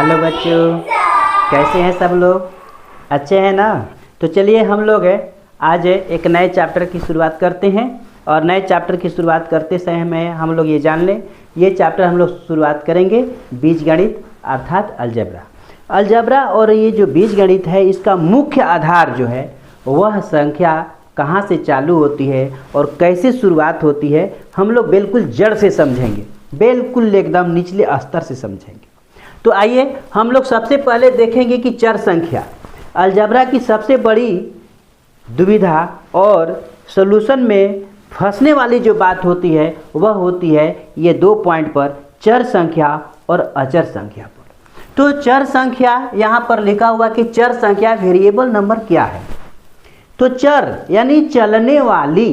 Hello बच्चों, कैसे हैं सब लोग? अच्छे हैं ना? तो चलिए हम लोग आज एक नए चैप्टर की शुरुआत करते हैं। और नए चैप्टर की शुरुआत करते समय में हम लोग ये जान लें, ये चैप्टर हम लोग शुरुआत करेंगे बीजगणित अर्थात अलजेब्रा। और ये जो बीजगणित है, इसका मुख्य आधार जो है वह संख्या कहाँ से चालू होती है और कैसे शुरुआत होती है, हम लोग बिल्कुल जड़ से समझेंगे, बिल्कुल एकदम निचले स्तर से समझेंगे। तो आइए हम लोग सबसे पहले देखेंगे कि चर संख्या अलजेब्रा की सबसे बड़ी दुविधा और सॉल्यूशन में फंसने वाली जो बात होती है वह होती है ये 2 पॉइंट पर, चर संख्या और अचर संख्या पर। तो चर संख्या यहाँ पर लिखा हुआ कि चर संख्या वेरिएबल नंबर क्या है। तो चर यानी चलने वाली,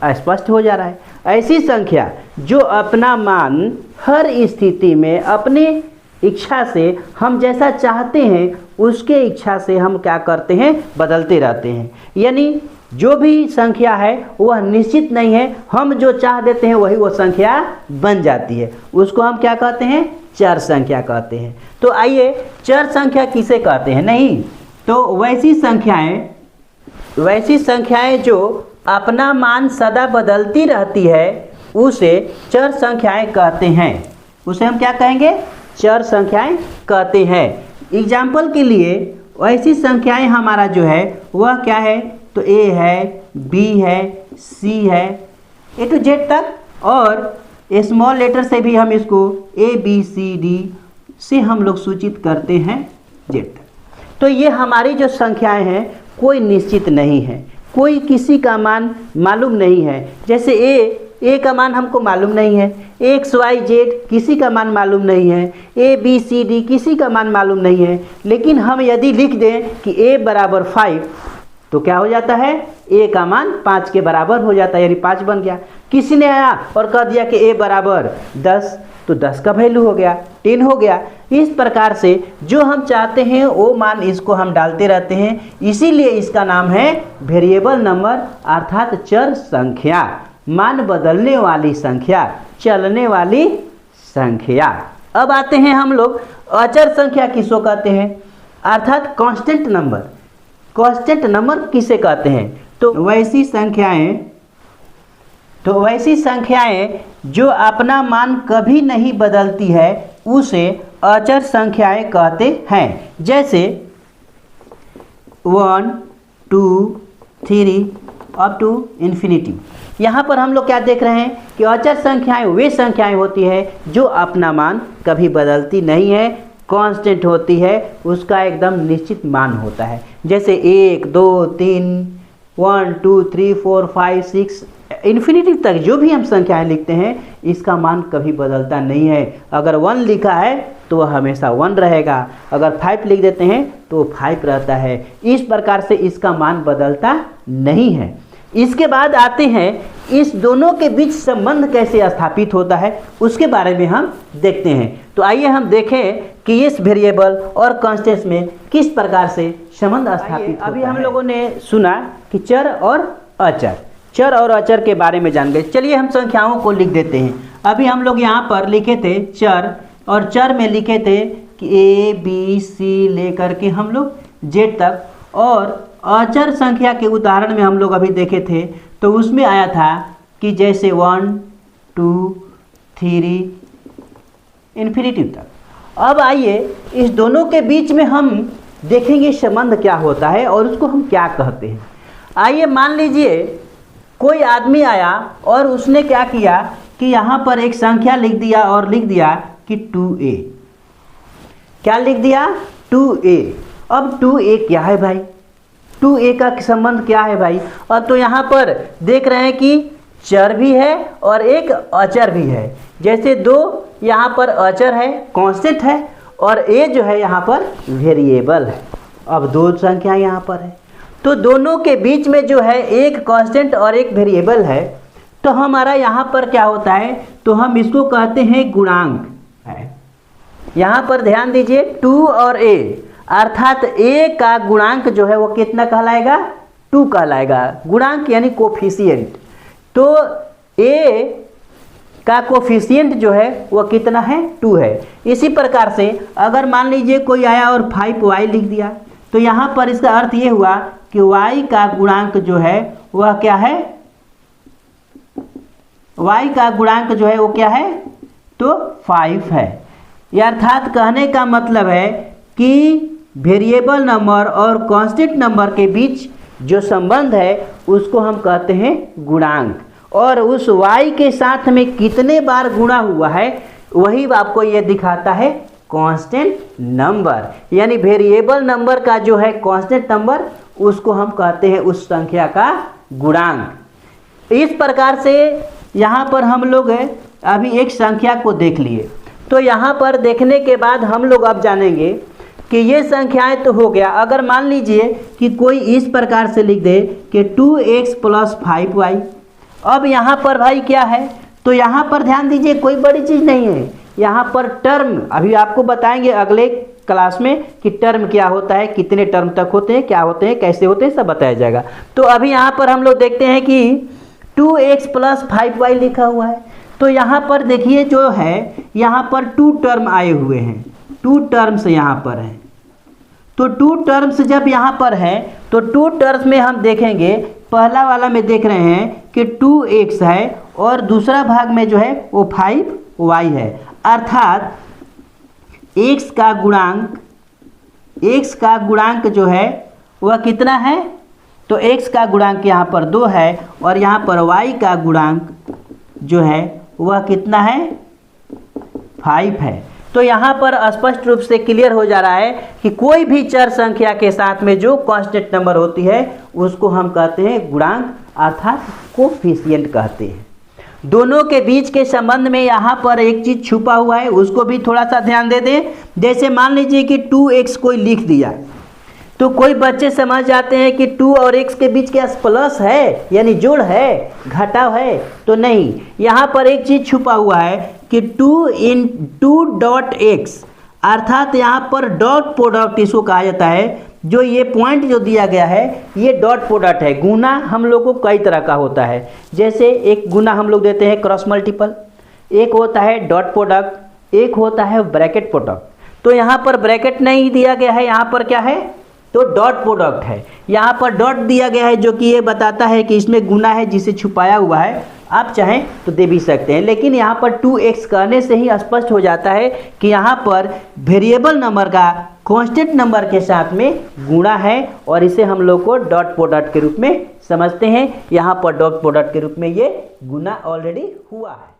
स्पष्ट हो जा रहा है, ऐसी संख्या जो अपना मान हर स्थिति में अपने इच्छा से हम जैसा चाहते हैं उसके इच्छा से हम क्या करते हैं, बदलते रहते हैं। यानी जो भी संख्या है वह निश्चित नहीं है, हम जो चाह देते हैं वही वो संख्या बन जाती है, उसको हम क्या कहते हैं, चर संख्या कहते हैं। तो आइए चर संख्या किसे कहते हैं? नहीं तो वैसी संख्याएं जो अपना मान सदा बदलती रहती है उसे चर संख्याएं कहते हैं। उसे हम क्या कहेंगे? चर संख्याएं कहते हैं। एग्जाम्पल के लिए ऐसी संख्याएं हमारा जो है वह क्या है, तो ए है, बी है, सी है, ए टू जेड तक, और स्मॉल लेटर से भी हम इसको ए बी सी डी से हम लोग सूचित करते हैं जेड तक। तो ये हमारी जो संख्याएं हैं कोई निश्चित नहीं है, कोई किसी का मान मालूम नहीं है। जैसे ए का मान हमको मालूम नहीं है, एक्स वाई जेड किसी का मान मालूम नहीं है, ए बी सी डी किसी का मान मालूम नहीं है। लेकिन हम यदि लिख दें कि ए बराबर 5 तो क्या हो जाता है, ए का मान 5 के बराबर हो जाता है, यानी 5 बन गया। किसी ने आया और कह दिया कि ए बराबर 10 तो 10 का वैल्यू हो गया, 10 हो गया। इस प्रकार से जो हम चाहते हैं वो मान इसको हम डालते रहते हैं, इसीलिए इसका नाम है वेरिएबल नंबर अर्थात चर संख्या, मान बदलने वाली संख्या, चलने वाली संख्या। अब आते हैं हम लोग अचर संख्या किसको कहते हैं, अर्थात कांस्टेंट नंबर। कांस्टेंट नंबर किसे कहते हैं? तो वैसी संख्याएं जो अपना मान कभी नहीं बदलती है उसे अचर संख्याएं कहते हैं। जैसे 1 2 3 अप टू इन्फिनिटी। यहाँ पर हम लोग क्या देख रहे हैं कि अचर संख्याएं वे संख्याएं होती है जो अपना मान कभी बदलती नहीं है, कांस्टेंट होती है, उसका एकदम निश्चित मान होता है। जैसे 1 2 3 1 2 3 4 5 6 इन्फिनिटी तक जो भी हम संख्याएं लिखते हैं इसका मान कभी बदलता नहीं है। अगर 1 लिखा है तो वह हमेशा 1 रहेगा, अगर 5 लिख देते हैं तो 5 रहता है। इस प्रकार से इसका मान बदलता नहीं है। इसके बाद आते हैं इस दोनों के बीच संबंध कैसे स्थापित होता है उसके बारे में हम देखते हैं। तो आइए हम देखें कि इस वेरिएबल और कांस्टेंट में किस प्रकार से संबंध स्थापित होता है। अभी हम लोगों ने सुना कि चर और अचर के बारे में जान गए। चलिए हम संख्याओं को लिख देते हैं। अभी हम लोग यहाँ पर लिखे थे चर, और चर में लिखे थे कि ए बी सी लेकर के हम लोग जेड तक, और अचर संख्या के उदाहरण में हम लोग अभी देखे थे तो उसमें आया था कि जैसे 1 2 3 इन्फिनिटी तक। अब आइए इस दोनों के बीच में हम देखेंगे संबंध क्या होता है और उसको हम क्या कहते हैं। आइए मान लीजिए कोई आदमी आया और उसने क्या किया कि यहाँ पर एक संख्या लिख दिया और लिख दिया कि 2a। क्या लिख दिया? 2a। अब 2a क्या है भाई? 2a का संबंध क्या है भाई? और तो यहाँ पर देख रहे हैं कि चर भी है और एक अचर भी है। जैसे 2 यहाँ पर अचर है, कांस्टेंट है, और a जो है यहाँ पर वेरिएबल है। अब 2 संख्या यहाँ पर है तो दोनों के बीच में जो है एक कांस्टेंट और एक वेरिएबल है, तो हमारा यहाँ पर क्या होता है, तो हम इसको कहते हैं गुणांक है। यहाँ पर ध्यान दीजिए 2 और a, अर्थात a का गुणांक जो है वो कितना कहलाएगा? 2 कहलाएगा। गुणांक यानी कोफिशिएंट। तो a का कोफिशिएंट जो है वो कितना है, 2 है। इसी प्रकार से अगर मान लीजिए कोई आया और 5y लिख दिया, तो यहाँ पर इसका अर्थ ये हुआ कि y का गुणांक जो है वह क्या है, y का गुणांक जो है वो क्या है, तो 5 है। अर्थात कहने का मतलब है कि वेरिएबल नंबर और कांस्टेंट नंबर के बीच जो संबंध है उसको हम कहते हैं गुणांक, और उस y के साथ में कितने बार गुणा हुआ है वही आपको ये दिखाता है कांस्टेंट नंबर। यानी वेरिएबल नंबर का जो है कांस्टेंट नंबर उसको हम कहते हैं उस संख्या का गुणांक। इस प्रकार से यहाँ पर हम लोग अभी एक संख्या को देख लिए, तो यहाँ पर देखने के बाद हम लोग अब जानेंगे कि ये संख्याएं तो हो गया। अगर मान लीजिए कि कोई इस प्रकार से लिख दे कि 2x + 5y, अब यहाँ पर भाई क्या है, तो यहाँ पर ध्यान दीजिए कोई बड़ी चीज़ नहीं है, यहाँ पर टर्म अभी आपको बताएंगे अगले क्लास में कि टर्म क्या होता है, कितने टर्म तक होते हैं, क्या होते हैं, कैसे होते हैं, सब बताया जाएगा। तो अभी यहाँ पर हम लोग देखते हैं कि 2x + 5y लिखा हुआ है, तो यहाँ पर देखिए जो है यहाँ पर 2 टर्म आए हुए हैं, 2 टर्म्स यहाँ पर हैं। तो 2 टर्म्स जब यहाँ पर है तो 2 टर्म्स में हम देखेंगे, पहला वाला में देख रहे हैं कि 2x है और दूसरा भाग में जो है वो 5y है। अर्थात x का गुणांक जो है वह कितना है, तो x का गुणांक यहाँ पर 2 है और यहाँ पर y का गुणांक जो है वह कितना है, 5 है। तो यहाँ पर स्पष्ट रूप से क्लियर हो जा रहा है कि कोई भी चर संख्या के साथ में जो कांस्टेंट नंबर होती है उसको हम कहते हैं गुणांक, अर्थात कोफिशिएंट कहते हैं। दोनों के बीच के संबंध में यहाँ पर एक चीज़ छुपा हुआ है, उसको भी थोड़ा सा ध्यान दे दें। जैसे मान लीजिए कि 2x कोई लिख दिया, तो कोई बच्चे समझ जाते हैं कि 2 और x के बीच क्या प्लस है, यानी जोड़ है, घटाव है, तो नहीं। यहाँ पर एक चीज़ छुपा हुआ है कि 2 x, अर्थात यहाँ पर डॉट प्रोडक्ट इसको कहा जाता है। जो ये पॉइंट जो दिया गया है ये डॉट प्रोडक्ट है। गुना हम लोग को कई तरह का होता है, जैसे एक गुना हम लोग देते हैं क्रॉस मल्टीपल, एक होता है डॉट प्रोडक्ट, एक होता है ब्रैकेट प्रोडक्ट। तो यहाँ पर ब्रैकेट नहीं दिया गया है, यहाँ पर क्या है, तो डॉट प्रोडक्ट है। यहाँ पर डॉट दिया गया है जो कि ये बताता है कि इसमें गुना है जिसे छुपाया हुआ है, आप चाहें तो दे भी सकते हैं। लेकिन यहाँ पर 2x कहने से ही स्पष्ट हो जाता है कि यहाँ पर वेरिएबल नंबर का कांस्टेंट नंबर के साथ में गुणा है और इसे हम लोग को डॉट प्रोडक्ट के रूप में समझते हैं। यहाँ पर डॉट प्रोडक्ट के रूप में ये गुना ऑलरेडी हुआ है।